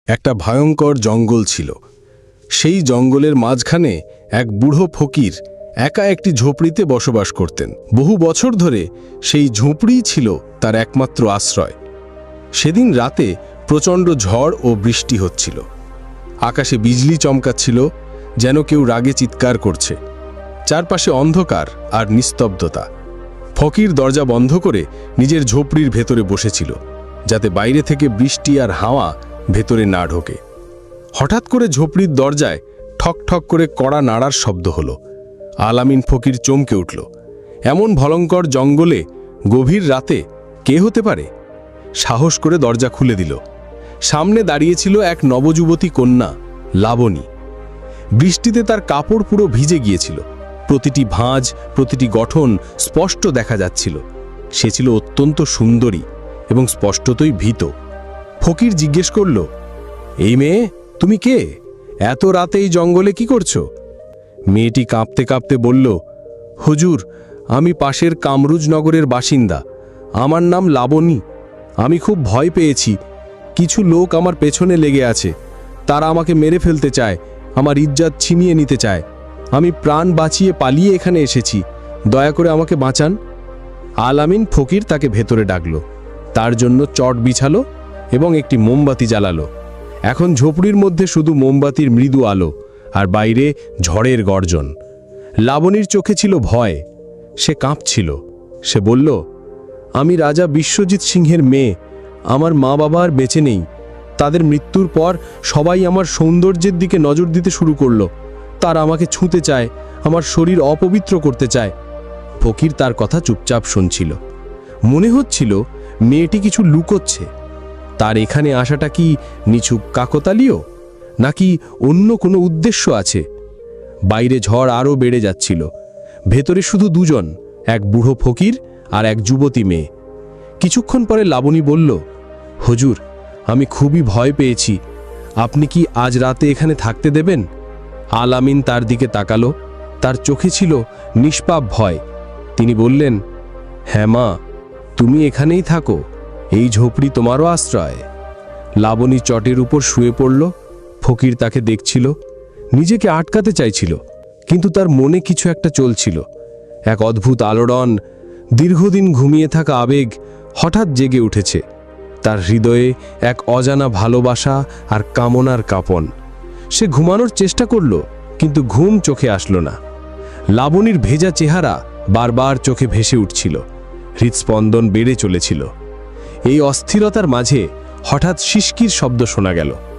একটা ভয়ঙ্কর জঙ্গল ছিল। সেই জঙ্গলের মাঝখানে এক বুড়ো ফকির একা একটি ঝোপড়িতে বসবাস করতেন। বহু বছর ধরে সেই ঝোপড়িই ছিল তার একমাত্র আশ্রয়। সেদিন রাতে প্রচণ্ড ঝড় ও বৃষ্টি হচ্ছিল। আকাশে বিজলি চমকাচ্ছিল, যেন কেউ রাগে চিৎকার করছে। চারপাশে অন্ধকার আর নিস্তব্ধতা। ফকির দরজা বন্ধ করে নিজের ঝোপড়ির ভেতরে বসেছিল, যাতে বাইরে থেকে বৃষ্টি আর হাওয়া ভেতরে না ঢোকে। হঠাৎ করে ঝোপড়ির দরজায় ঠক ঠক করে কড়া নাড়ার শব্দ হলো। আলামিন ফকির চমকে উঠল। এমন ভয়ঙ্কর জঙ্গলে গভীর রাতে কে হতে পারে? সাহস করে দরজা খুলে দিল। সামনে দাঁড়িয়েছিল এক নবযুবতী কন্যা, লাবণী। বৃষ্টিতে তার কাপড় পুরো ভিজে গিয়েছিল। প্রতিটি ভাঁজ, প্রতিটি গঠন স্পষ্ট দেখা যাচ্ছিল। সে ছিল অত্যন্ত সুন্দরী এবং স্পষ্টতই ভীত। ফকির জিজ্ঞেস করল, এই মেয়ে, তুমি কে? এত রাতে এই জঙ্গলে কি করছো? মেয়েটি কাঁপতে কাঁপতে বলল, হুজুর, আমি পাশের কামরুজ নগরের বাসিন্দা। আমার নাম লাবণী। আমি খুব ভয় পেয়েছি। কিছু লোক আমার পেছনে লেগে আছে। তারা আমাকে মেরে ফেলতে চায়, আমার ইজ্জত ছিনিয়ে নিতে চায়। আমি প্রাণ বাঁচিয়ে পালিয়ে এখানে এসেছি। দয়া করে আমাকে বাঁচান। আলামিন ফকির তাকে ভেতরে ডাকল, তার জন্য চট বিছালো এবং একটি মোমবাতি জ্বালালো। এখন ঝোপড়ির মধ্যে শুধু মোমবাতির মৃদু আলো আর বাইরে ঝড়ের গর্জন। লাবণীর চোখে ছিল ভয়। সে কাঁপছিল। সে বলল, আমি রাজা বিশ্বজিৎ সিংহের মেয়ে। আমার মা বাবা আর বেঁচে নেই। তাদের মৃত্যুর পর সবাই আমার সৌন্দর্যের দিকে নজর দিতে শুরু করলো। তারা আমাকে ছুঁতে চায়, আমার শরীর অপবিত্র করতে চায়। ফকির তার কথা চুপচাপ শুনছিল। মনে হচ্ছিল মেয়েটি কিছু লুকোচ্ছে। তার এখানে আসাটা কি নিছক কাকতালীয়, নাকি অন্য কোনো উদ্দেশ্য আছে? বাইরে ঝড় আরও বেড়ে যাচ্ছিল। ভেতরে শুধু দুজন, এক বুড়ো ফকির আর এক যুবতী মেয়ে। কিছুক্ষণ পরে লাবণী বলল, হুজুর, আমি খুবই ভয় পেয়েছি। আপনি কি আজ রাতে এখানে থাকতে দেবেন? আলামিন তার দিকে তাকালো। তার চোখে ছিল নিষ্পাপ ভয়। তিনি বললেন, হ্যাঁ মা, তুমি এখানেই থাকো। এই ঝোপড়ি তোমারও আশ্রয়। লাবণী চটের উপর শুয়ে পড়ল। ফকির তাকে দেখছিল। নিজেকে আটকাতে চাইছিল, কিন্তু তার মনে কিছু একটা চলছিল। এক অদ্ভুত আলোড়ন, দীর্ঘদিন ঘুমিয়ে থাকা আবেগ হঠাৎ জেগে উঠেছে। তার হৃদয়ে এক অজানা ভালোবাসা আর কামনার কাঁপন। সে ঘুমানোর চেষ্টা করল, কিন্তু ঘুম চোখে আসলো না। লাবণীর ভেজা চেহারা বারবার চোখে ভেসে উঠছিল। হৃদস্পন্দন বেড়ে চলেছিল। এই অস্থিরতার মাঝে হঠাৎ শিশকির শব্দ শোনা গেল।